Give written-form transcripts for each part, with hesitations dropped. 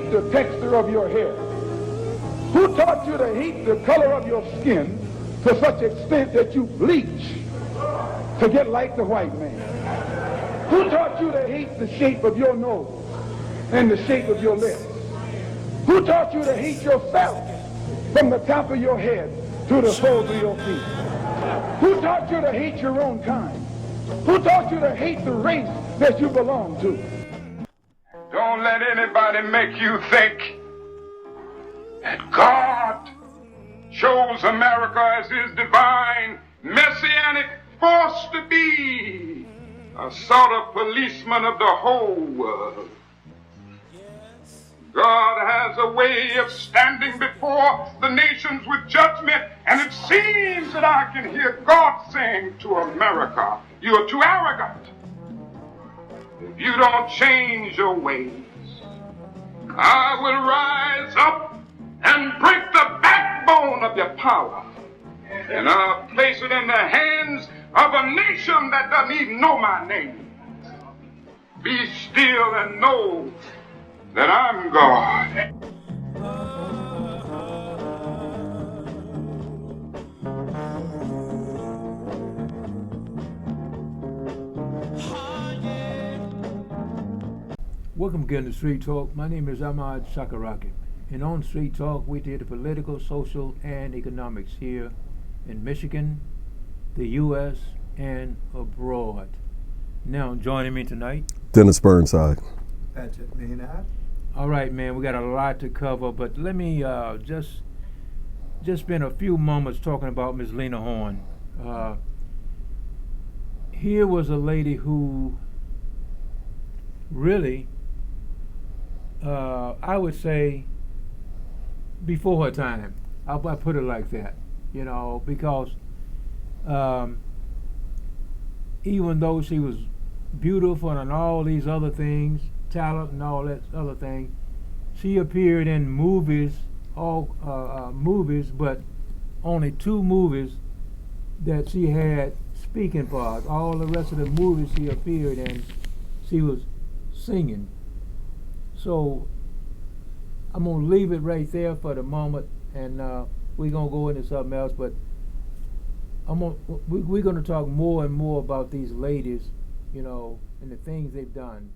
hate the texture of your hair? Who taught you to hate the color of your skin to such extent that you bleach to get like the white man? Who taught you to hate the shape of your nose and the shape of your lips? Who taught you to hate yourself from the top of your head to the soles of your feet? Who taught you to hate your own kind? Who taught you to hate the race that you belong to? Don't let anybody make you think that God chose America as his divine messianic force to be a sort of policeman of the whole world. God has a way of standing before the nations with judgment, and it seems that I can hear God saying to America, "You're too arrogant. If you don't change your ways, I will rise up and break the backbone of your power, and I'll place it in the hands of a nation that doesn't even know my name. Be still and know that I'm God." Welcome again to Street Talk. My name is Ahmad Sakaraki. And on Street Talk, we deal with political, social, and economics here in Michigan, the U.S., and abroad. Now, joining me tonight, Dennis Burnside. Patrick Maynard. All right, man, we got a lot to cover, but let me just spend a few moments talking about Ms. Lena Horne. Here was a lady who really, I would say, before her time. I'll put it like that, you know, because even though she was beautiful and all these other things, talent and all that other thing, she appeared in movies, but only 2 movies that she had speaking parts. All the rest of the movies she appeared in, she was singing. So I'm gonna leave it right there for the moment, and we're gonna go into something else. But we're gonna talk more and more about these ladies, you know, and the things they've done.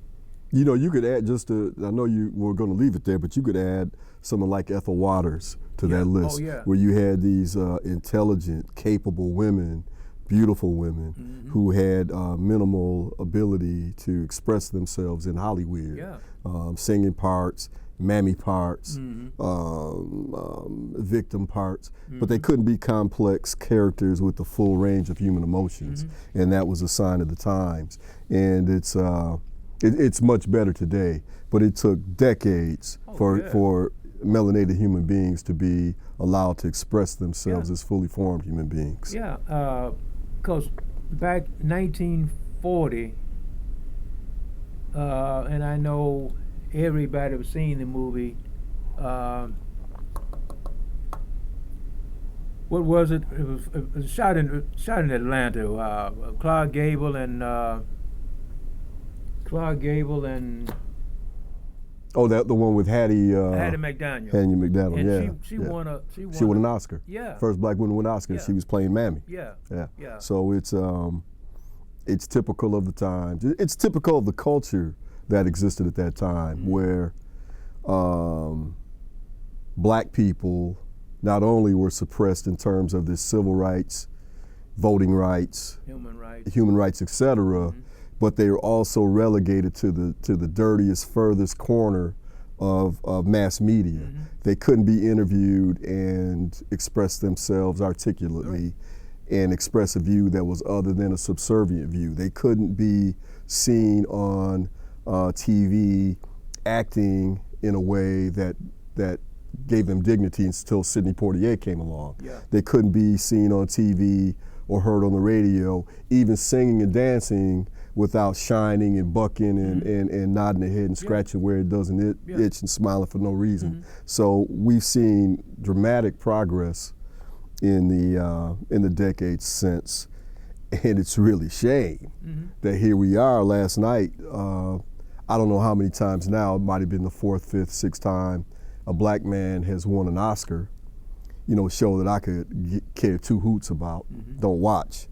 You know, you could add I know you were going to leave it there, but you could add someone like Ethel Waters to that list, where you had these intelligent, capable women, beautiful women, who had minimal ability to express themselves in Hollywood, singing parts, mammy parts, victim parts, but they couldn't be complex characters with the full range of human emotions, and that was a sign of the times. And it's much better today, but it took decades for melanated human beings to be allowed to express themselves as fully formed human beings. Yeah, because back 1940, and I know everybody was seeing the movie. What was it? It was shot in Atlanta. Clark Gable and oh, that the one with Hattie McDaniel. Hattie McDaniel, and She won an Oscar. Yeah. First black woman to win an Oscar. Yeah. She was playing Mammy. Yeah. So it's typical of the times. It's typical of the culture that existed at that time, where black people not only were suppressed in terms of their civil rights, voting rights, human rights, etc., but they were also relegated to the dirtiest, furthest corner of mass media. They couldn't be interviewed and express themselves articulately and express a view that was other than a subservient view. They couldn't be seen on TV acting in a way that gave them dignity until Sidney Poitier came along. They couldn't be seen on TV or heard on the radio, even singing and dancing without shining and bucking and nodding their head and scratching where it doesn't itch and smiling for no reason. So we've seen dramatic progress in the decades since, and it's really shame that here we are last night. I don't know how many times now, it might have been the fourth, fifth, sixth time a black man has won an Oscar, you know, a show that I could care two hoots about, don't watch.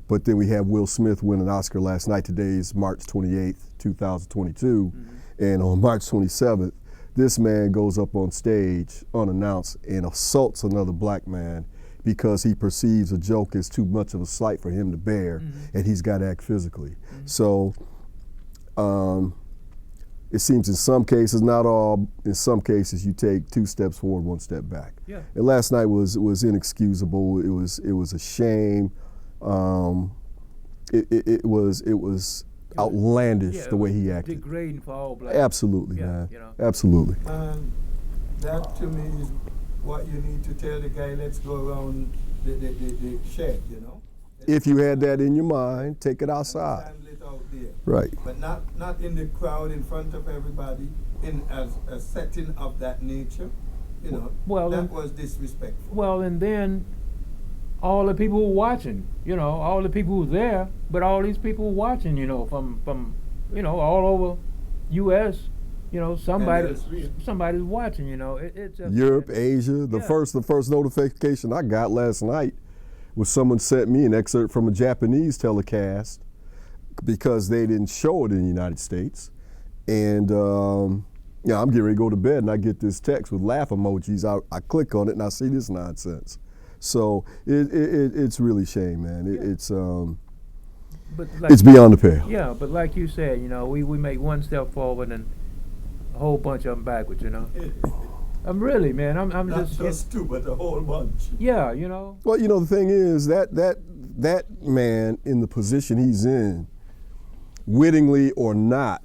But then we have Will Smith win an Oscar last night. Today is March 28th, 2022. And on March 27th, this man goes up on stage unannounced and assaults another black man because he perceives a joke as too much of a slight for him to bear, and he's got to act physically. So it seems in some cases, not all, in some cases you take 2 steps forward, 1 step back. Yeah. And last night was inexcusable. It was a shame. It was outlandish the way he acted. Degrading for all black. Absolutely, yeah, man. You know. Absolutely. That to me is what you need to tell the guy, let's go around the shed, you know. If you had that in your mind, take it outside. Stand it out there. Right. But not in the crowd in front of everybody in as a setting of that nature. You know, Well, that then- was disrespectful. Well, and then all the people were watching, you know, all the people who were there, but all these people were watching, you know, from you know, all over U.S., you know, somebody's watching, you know. It's just, Europe, Asia. The first notification I got last night was someone sent me an excerpt from a Japanese telecast because they didn't show it in the United States. And yeah, I'm getting ready to go to bed and I get this text with laugh emojis. I click on it and I see this nonsense. So it's really a shame, man. but like, It's beyond the pale. Yeah, but like you said, you know, we make 1 step forward and a whole bunch of them backwards, you know. I'm really, man. I'm Not just 2, but a whole bunch. yeah, you know. Well, you know, the thing is that man in the position he's in, wittingly or not,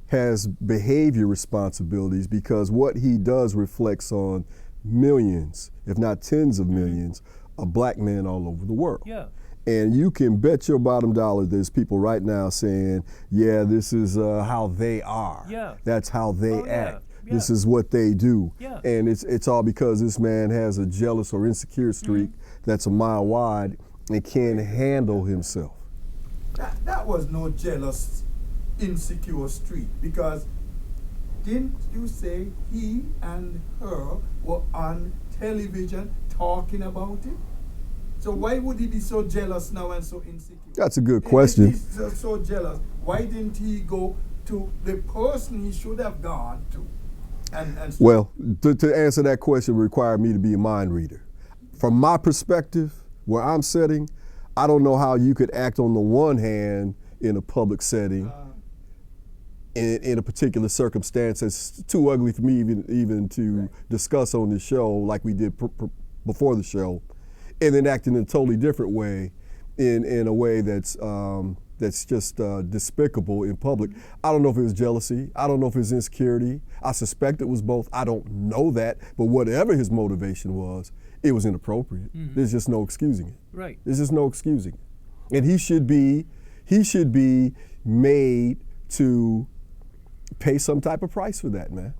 has behavior responsibilities because what he does reflects on millions, if not tens of millions, of black men all over the world. Yeah. And you can bet your bottom dollar there's people right now saying, yeah, this is how they are. Yeah. That's how they Oh, yeah. act. Yeah. This is what they do. Yeah. And it's all because this man has a jealous or insecure streak that's a mile wide and can't handle himself. That was no jealous, insecure streak, because didn't you say he and her were on television talking about it? So why would he be so jealous now and so insecure? That's a good question. If he's so jealous, why didn't he go to the person he should have gone to? And Well, to answer that question would require me to be a mind reader. From my perspective, where I'm sitting, I don't know how you could act on the one hand in a public setting in a particular circumstance that's too ugly for me even to discuss on this show like we did before the show, and then acting in a totally different way in a way that's just despicable in public. I don't know if it was jealousy. I don't know if it was insecurity. I suspect it was both. I don't know that. But whatever his motivation was, it was inappropriate. There's just no excusing it. Right. There's just no excusing it. And he should be made to pay some type of price for that, man.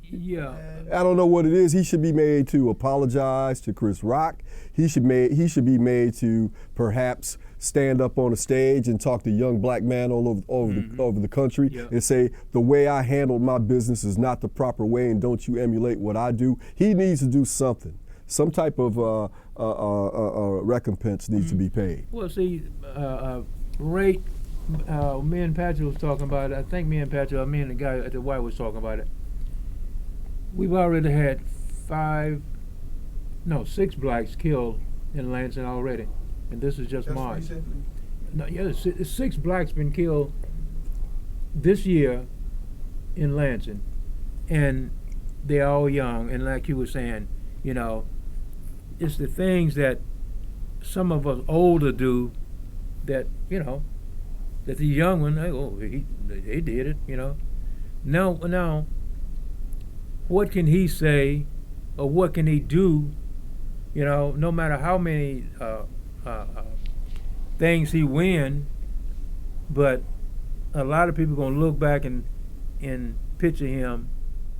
Yeah. I don't know what it is. He should be made to apologize to Chris Rock. He should be made to perhaps stand up on a stage and talk to young black men all over the country and say, the way I handled my business is not the proper way, and don't you emulate what I do. He needs to do something. Some type of recompense needs to be paid. Well, see, Ray, me and Patrick was talking about it. I think me and the guy at the White was talking about it. We've already had 6 blacks killed in Lansing already, and this is just March. recently. No, yeah, 6 blacks been killed this year in Lansing, and they're all young. And like you were saying, you know, it's the things that some of us older do that, you know, that the young one, they did it, you know. Now, what can he say, or what can he do? You know, no matter how many things he win, but a lot of people gonna look back and picture him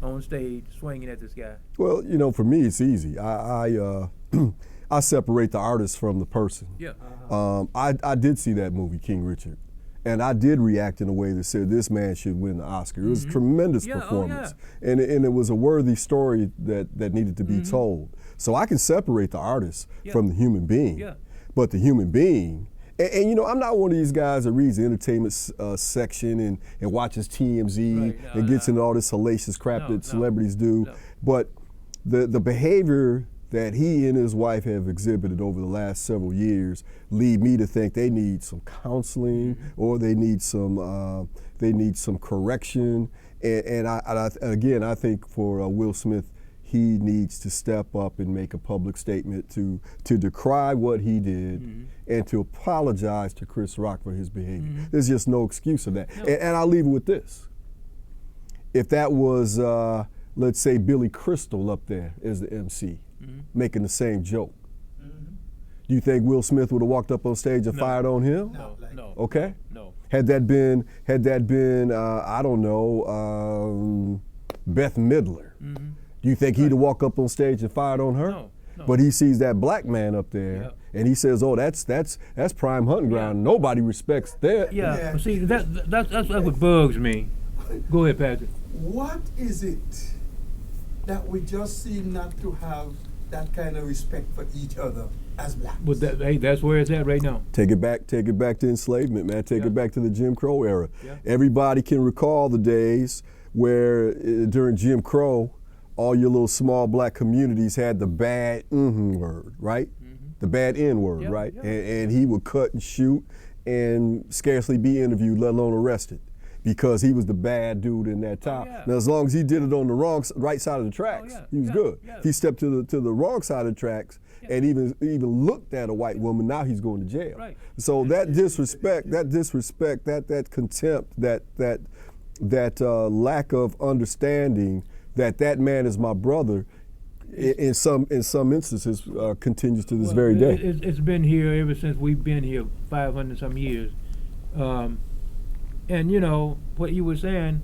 on stage swinging at this guy. Well, you know, for me, it's easy. I separate the artist from the person. Yeah. I did see that movie, King Richard, And I did react in a way that said this man should win the Oscar. It was a tremendous performance. And it was a worthy story that needed to be told. So I can separate the artist from the human being. Yeah. But the human being, and you know, I'm not one of these guys that reads the entertainment section and watches TMZ and gets into all this salacious crap that celebrities do. But the behavior that he and his wife have exhibited over the last several years lead me to think they need some counseling or they need some correction. And I think for Will Smith, he needs to step up and make a public statement to decry what he did and to apologize to Chris Rock for his behavior. There's just no excuse of that. No. And I'll leave it with this. If that was, let's say, Billy Crystal up there as the MC, making the same joke, do you think Will Smith would have walked up on stage and fired on him? No. Okay? No. Had that been I don't know, Beth Midler, do you think he'd have walked up on stage and fired on her? No. But he sees that black man up there, and he says, "Oh, that's prime hunting ground. Nobody respects that." Yeah. But see, that's what bugs me. Go ahead, Patrick. What is it that we just seem not to have that kind of respect for each other as blacks? But that's where it's at right now. Take it back to enslavement, man. Take it back to the Jim Crow era. Yeah. Everybody can recall the days where during Jim Crow, all your little small black communities had the bad word, right? The bad N word, right? Yeah. And he would cut and shoot and scarcely be interviewed, let alone arrested, because he was the bad dude in that town. Now, as long as he did it on the right side of the tracks, he was good. If he stepped to the wrong side of the tracks and even looked at a white woman, now he's going to jail. Right. So that disrespect, that contempt, that lack of understanding that man is my brother, in some instances, continues to this very day. It's been here ever since we've been here 500 some years. And you know what you were saying,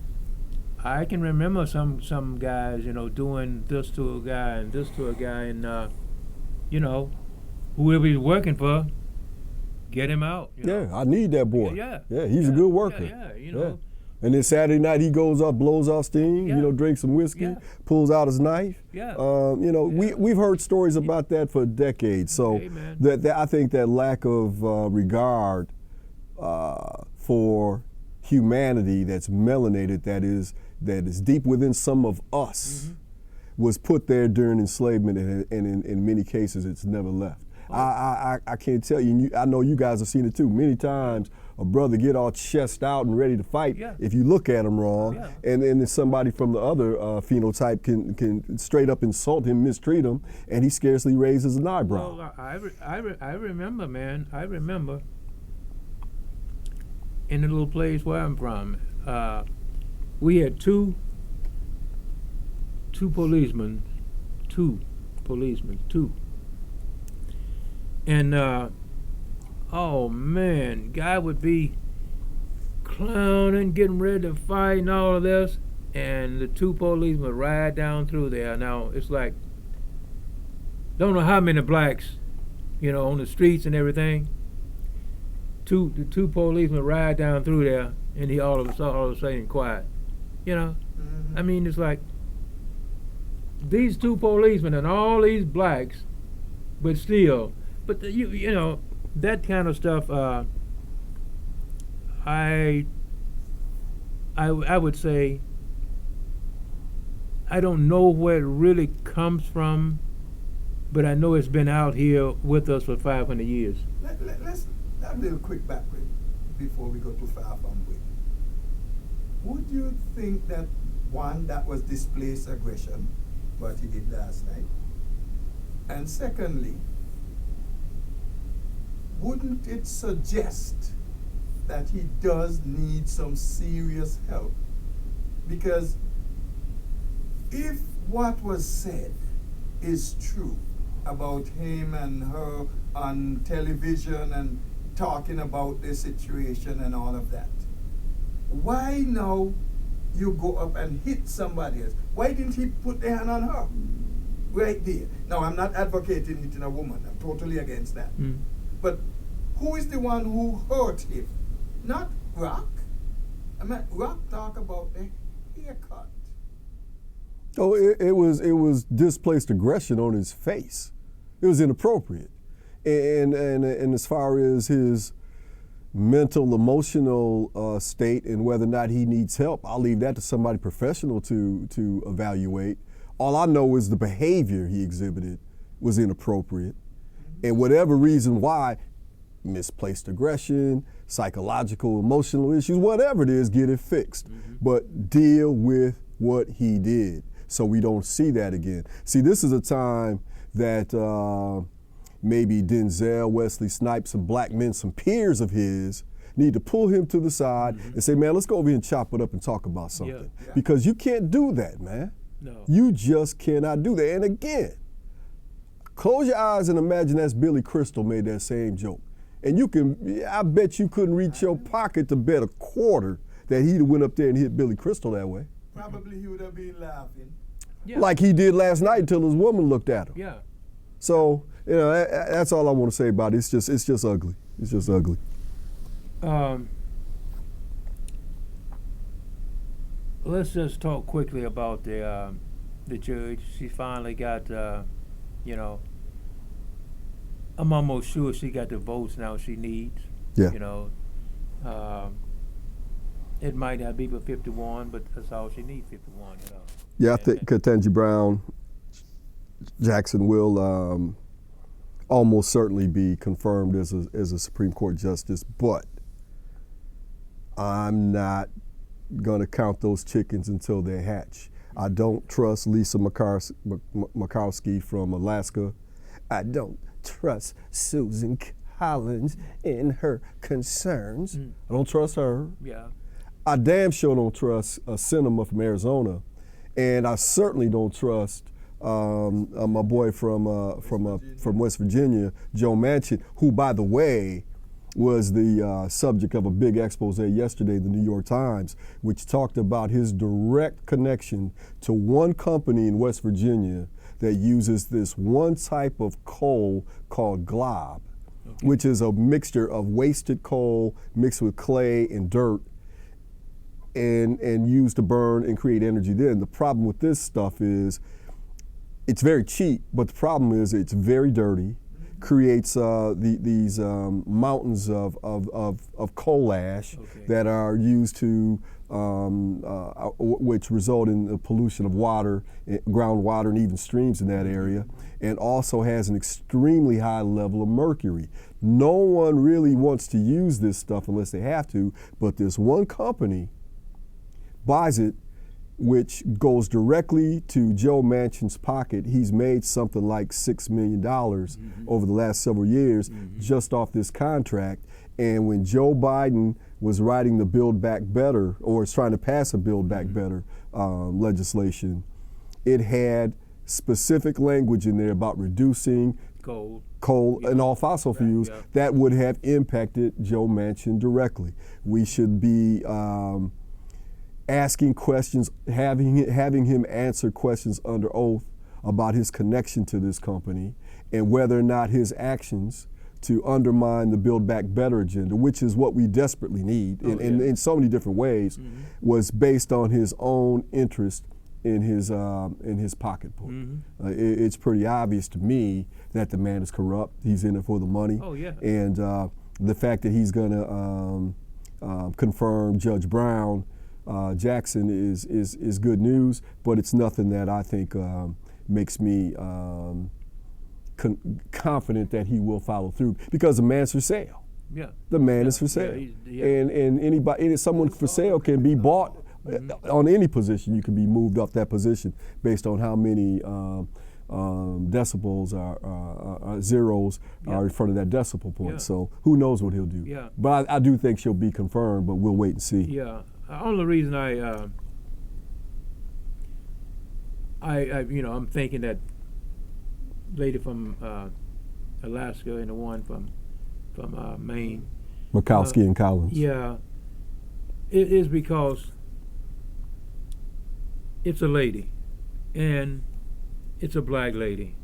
I can remember some guys, you know, doing this to a guy and this to a guy, and you know, whoever he's working for, get him out. You know? I need that boy. He's a good worker. You know. And then Saturday night he goes up, blows off steam, you know, drinks some whiskey, pulls out his knife. You know, we've heard stories about that for decades. So that I think that lack of regard for humanity that's melanated, that is deep within some of us, was put there during enslavement, and in many cases it's never left. I can't tell you, I know you guys have seen it too. Many times a brother get all chest out and ready to fight if you look at him wrong, and then somebody from the other phenotype can straight up insult him, mistreat him, and he scarcely raises an eyebrow. Well, I remember, man. I remember in the little place where I'm from, we had two policemen. And oh man, guy would be clowning, getting ready to fight and all of this, and the two policemen would ride down through there. Now it's like, don't know how many blacks, you know, on the streets and everything. The two policemen ride down through there, and he all of a sudden quiet. You know, I mean, it's like these two policemen and all these blacks, but still. But you know, that kind of stuff, I would say, I don't know where it really comes from, but I know it's been out here with us for 500 years. Let's have a little quick background before we go too far from it. Would you think that that was displaced aggression, what he did last night? And secondly, wouldn't it suggest that he does need some serious help? Because if what was said is true about him and her on television and talking about the situation and all of that, why now you go up and hit somebody else? Why didn't he put the hand on her right there? Now, I'm not advocating hitting a woman. I'm totally against that. But who is the one who hurt him? Not Rock? I mean, Rock talk about the haircut. Oh, it was displaced aggression on his face. It was inappropriate, and as far as his mental, emotional state and whether or not he needs help, I'll leave that to somebody professional to evaluate. All I know is the behavior he exhibited was inappropriate, and whatever reason why, misplaced aggression, psychological, emotional issues, whatever it is, get it fixed. But deal with what he did so we don't see that again. See, this is a time that maybe Denzel, Wesley Snipes, some black men, some peers of his need to pull him to the side and say, man, let's go over here and chop it up and talk about something. Yeah. Because you can't do that, man. No. You just cannot do that. And again, close your eyes and imagine that's Billy Crystal made that same joke. And I bet you couldn't reach your pocket to bet a quarter that he'd have went up there and hit Billy Crystal that way. Probably he would have been laughing. Yeah. Like he did last night until his woman looked at him. Yeah. So, that's all I want to say about it. It's just ugly. It's just ugly. Let's just talk quickly about the judge. She finally got, I'm almost sure she got the votes now she needs. Yeah. It might not be but 51, but that's all she needs, 51. Yeah, I think Ketanji Brown Jackson will almost certainly be confirmed as a Supreme Court justice, but I'm not going to count those chickens until they hatch. I don't trust Lisa Murkowski from Alaska. I don't trust Susan Collins in her concerns. I don't trust her. Yeah. I damn sure don't trust Sinema from Arizona, and I certainly don't trust my boy from West Virginia, Joe Manchin, who, by the way, was the subject of a big expose yesterday in the New York Times, which talked about his direct connection to one company in West Virginia that uses this one type of coal called glob, which is a mixture of wasted coal mixed with clay and dirt and used to burn and create energy there. And the problem with this stuff is it's very cheap, but the problem is it's very dirty, creates these mountains of coal ash that are used to, which result in the pollution of water, groundwater, and even streams in that area, and also has an extremely high level of mercury. No one really wants to use this stuff unless they have to, but this one company buys it, which goes directly to Joe Manchin's pocket. He's made something like $6 million over the last several years just off this contract. And when Joe Biden was writing the Build Back Better, or is trying to pass a Build Back Better legislation, it had specific language in there about reducing coal and all fossil fuels that would have impacted Joe Manchin directly. We should be asking questions, having him answer questions under oath about his connection to this company and whether or not his actions to undermine the Build Back Better agenda, which is what we desperately need in so many different ways, was based on his own interest in his pocketbook. It's pretty obvious to me that the man is corrupt. He's in it for the money. And the fact that he's going to confirm Judge Brown Jackson is good news, but it's nothing that I think makes me confident that he will follow through, because the man's for sale. The man is for sale, and someone for sale can be bought on any position. You can be moved up that position based on how many decibels are zeros are in front of that decibel point. So who knows what he'll do? But I do think she'll be confirmed, but we'll wait and see. The only reason I'm thinking that lady from Alaska and the one from Maine, Murkowski and Collins. It is because it's a lady, and it's a black lady,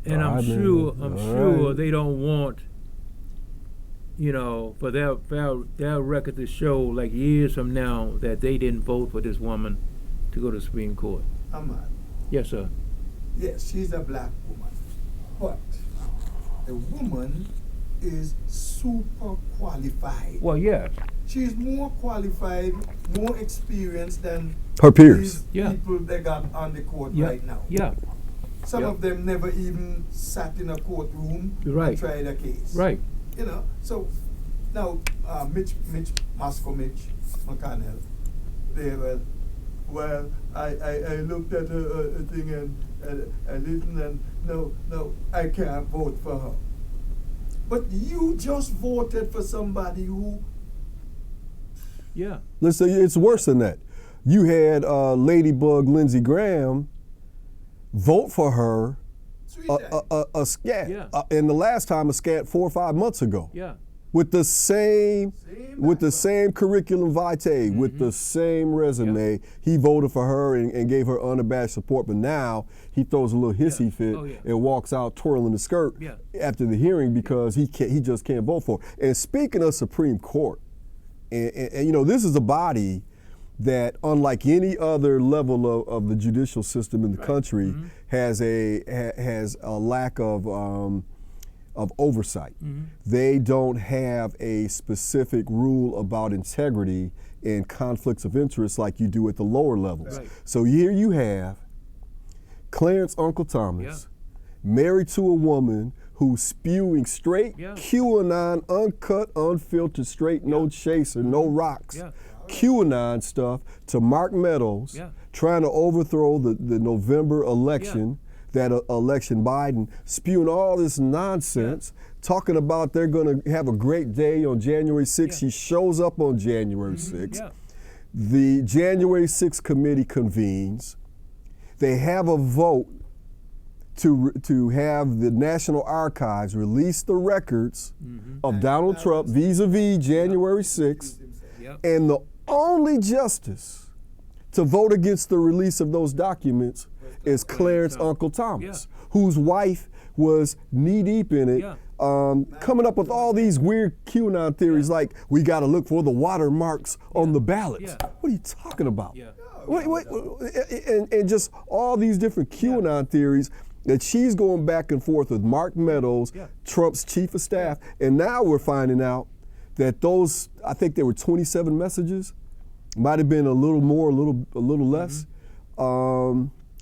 and I'm sure they don't want you know, for their record to show, like years from now, that they didn't vote for this woman to go to the Supreme Court. Ahmad, Yes, sir. yes, she's a black woman, but the woman is super qualified. Well, yes. She's more qualified, more experienced than Her peers. these Yeah. people they got on the court Yeah. right now. Yeah. Some Yeah. of them never even sat in a courtroom Right. and tried a case. Right. You know, so now Mitch McConnell, they were, well, I looked at a thing and I listened and no, I can't vote for her. But you just voted for somebody who, Yeah. Let's say it's worse than that. You had Ladybug Lindsey Graham vote for her sweet time. a scat, Yeah. and the last time a scat 4 or 5 months ago. Yeah. With the same background. same curriculum vitae, with the same resume, he voted for her and gave her unabashed support. But now he throws a little hissy fit Oh, yeah. and walks out twirling the skirt Yeah. after the hearing because he just can't vote for her. And speaking of Supreme Court, and you know, this is a body that, unlike any other level of the judicial system in the country, has a lack of oversight. They don't have a specific rule about integrity and conflicts of interest like you do at the lower levels. Right. So here you have Clarence Uncle Thomas married to a woman who's spewing straight Yeah. QAnon, uncut, unfiltered, straight, no chaser, no rocks. Yeah. QAnon stuff to Mark Meadows, Yeah. trying to overthrow the November election, that election Biden, spewing all this nonsense, talking about they're going to have a great day on January 6th. Yeah. She shows up on January 6th. Yeah. The January 6th committee convenes. They have a vote to have the National Archives release the records of Donald Trump vis-a-vis January 6th. Yep. And the only justice to vote against the release of those documents is Clarence Uncle Thomas, whose wife was knee-deep in it, coming up with all these weird QAnon theories like, we got to look for the watermarks on the ballots. Yeah. What are you talking about? Yeah. Wait, and just all these different QAnon theories that she's going back and forth with Mark Meadows, Trump's chief of staff, and now we're finding out that those, I think there were 27 messages, might have been a little more, a little less.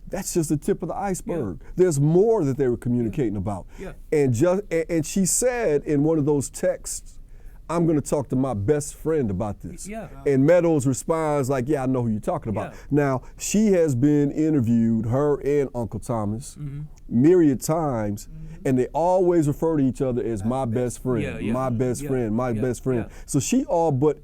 That's just the tip of the iceberg. There's more that they were communicating about. And she said in one of those texts, I'm going to talk to my best friend about this. And Meadows responds like, yeah, I know who you're talking about. Now, she has been interviewed, her and Uncle Thomas, myriad times, and they always refer to each other as my best friend, my best friend, my best friend. So she all but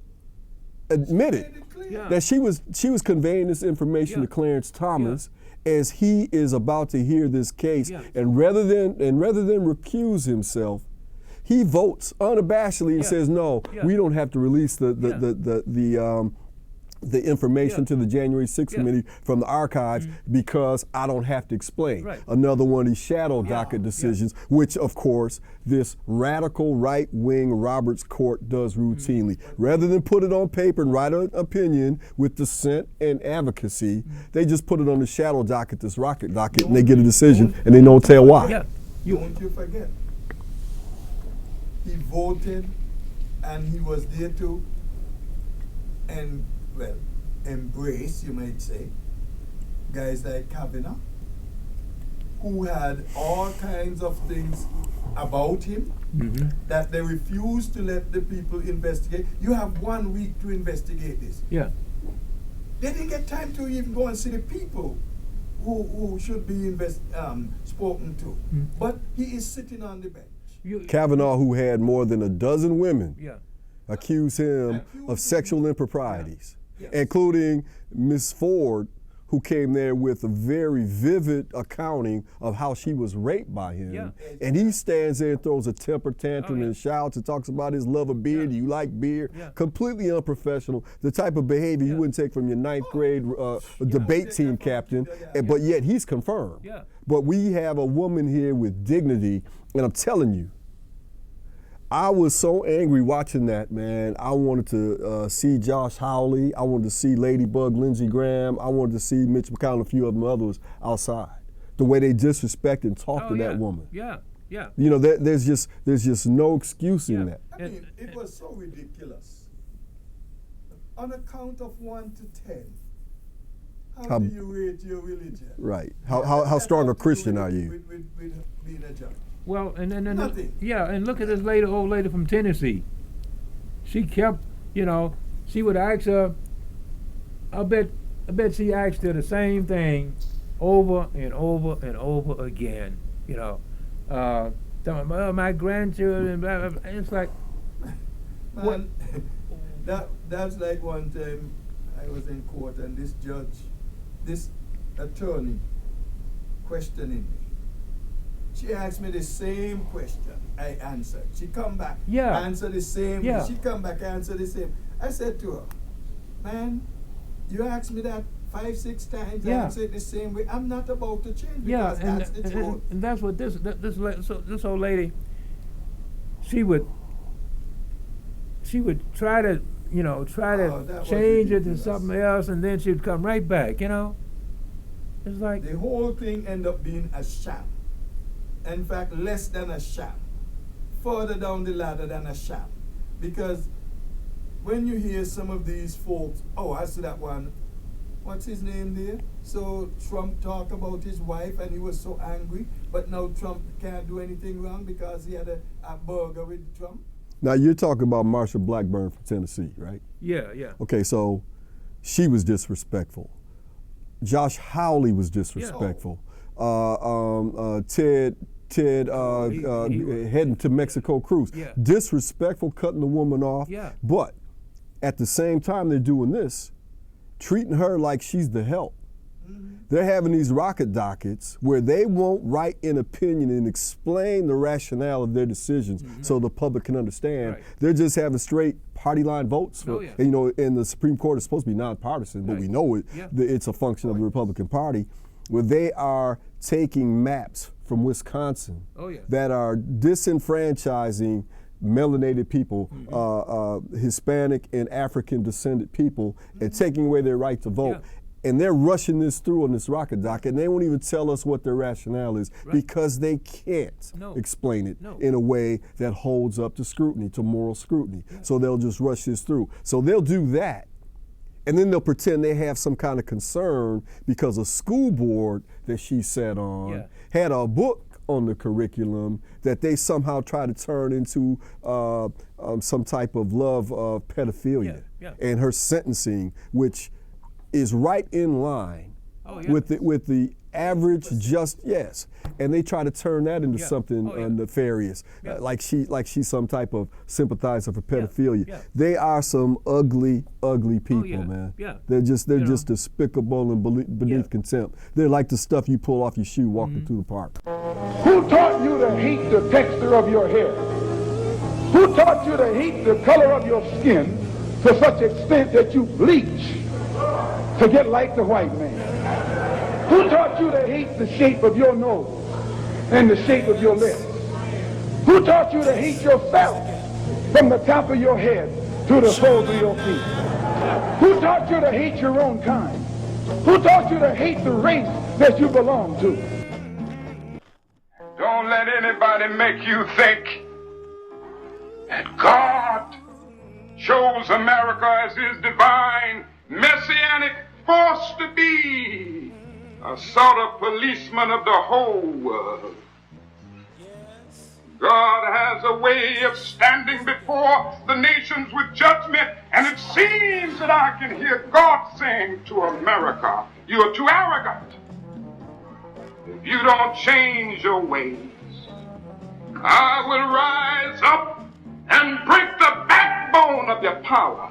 admitted that she was conveying this information to Clarence Thomas as he is about to hear this case, and rather than recuse himself, he votes unabashedly and says, no, we don't have to release the information to the January 6th committee from the archives because I don't have to explain. Another one of these shadow docket decisions, which of course this radical right-wing Roberts Court does routinely. Rather than put it on paper and write an opinion with dissent and advocacy, they just put it on the shadow docket, this rocket docket, and they get a decision and they don't tell why. Don't you forget, he voted and he was there to embrace, you might say, guys like Kavanaugh, who had all kinds of things about him that they refused to let the people investigate. You have 1 week to investigate this. Yeah. They didn't get time to even go and see the people who should be spoken to. But he is sitting on the bench. Kavanaugh, who had more than a dozen women accuse him of sexual improprieties, including Miss Ford, who came there with a very vivid accounting of how she was raped by him. And he stands there and throws a temper tantrum and shouts and talks about his love of beer. Do you like beer? Completely unprofessional, the type of behavior you wouldn't take from your 9th grade debate team captain, but yet he's confirmed. But we have a woman here with dignity, and I'm telling you, I was so angry watching that, man. I wanted to see Josh Hawley. I wanted to see Ladybug, Lindsey Graham. I wanted to see Mitch McConnell and a few of them others outside. The way they disrespect and talk to that woman. Yeah, yeah. You know, there's just no excusing that. I mean, it was so ridiculous. On a count of 1 to 10, how do you rate your religion? Right. How strong a Christian are you? With being a judge. Well, and Nothing. yeah, and look at this old lady from Tennessee. She kept, she would ask her. I bet she asked her the same thing over and over and over again. Talking about my grandchildren. Blah, blah, blah. It's like, what? That's like one time I was in court and this attorney questioning me. She asked me the same question. I answered. She come back, answer the same. Yeah. She come back, answer the same. I said to her, man, you asked me that 5-6 times. I answered the same way. I'm not about to change because that's the truth. And that's what this old lady. She would try to change it to something else, and then she'd come right back. It's like the whole thing ended up being a sham. In fact, less than a sham. Further down the ladder than a sham. Because when you hear some of these folks, I see that one, what's his name there? So Trump talked about his wife and he was so angry, but now Trump can't do anything wrong because he had a burger with Trump. Now you're talking about Marsha Blackburn from Tennessee, right? Yeah, yeah. Okay, so she was disrespectful. Josh Hawley was disrespectful. Ted heading to Mexico cruise. Yeah. Disrespectful, cutting the woman off. Yeah. But at the same time they're doing this, treating her like she's the help. Mm-hmm. They're having these rocket dockets where they won't write an opinion and explain the rationale of their decisions so the public can understand. Right. They're just having straight party line votes. And the Supreme Court is supposed to be nonpartisan, but we know it. Yeah. It's a function of the Republican Party, where they are taking maps from Wisconsin that are disenfranchising melanated people, Hispanic and African descended people, and taking away their right to vote. And they're rushing this through on this rocket docket, and they won't even tell us what their rationale is because they can't explain it in a way that holds up to scrutiny, to moral scrutiny. So they'll just rush this through. So they'll do that, and then they'll pretend they have some kind of concern because a school board that she sat on had a book on the curriculum that they somehow try to turn into some type of love of pedophilia. And her sentencing, which is right in line with the average and they try to turn that into something nefarious, like she's some type of sympathizer for pedophilia. They are some ugly people, man. They're just despicable and beneath contempt. They're like the stuff you pull off your shoe walking through the park. Who taught you to hate the texture of your hair? Who taught you to hate the color of your skin to such extent that you bleach to get like the white man? Who taught you to hate the shape of your nose and the shape of your lips? Who taught you to hate yourself from the top of your head to the soles of your feet? Who taught you to hate your own kind? Who taught you to hate the race that you belong to? Don't let anybody make you think that God chose America as his divine messianic force to be a sort of policeman of the whole world. God has a way of standing before the nations with judgment, and it seems that I can hear God saying to America, you are too arrogant. If you don't change your ways, I will rise up and break the backbone of your power,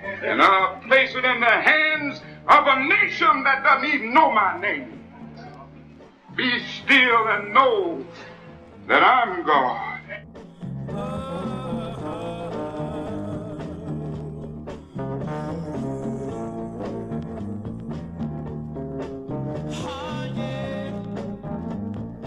and I'll place it in the hands of a nation that doesn't even know my name. Be still and know that I'm God.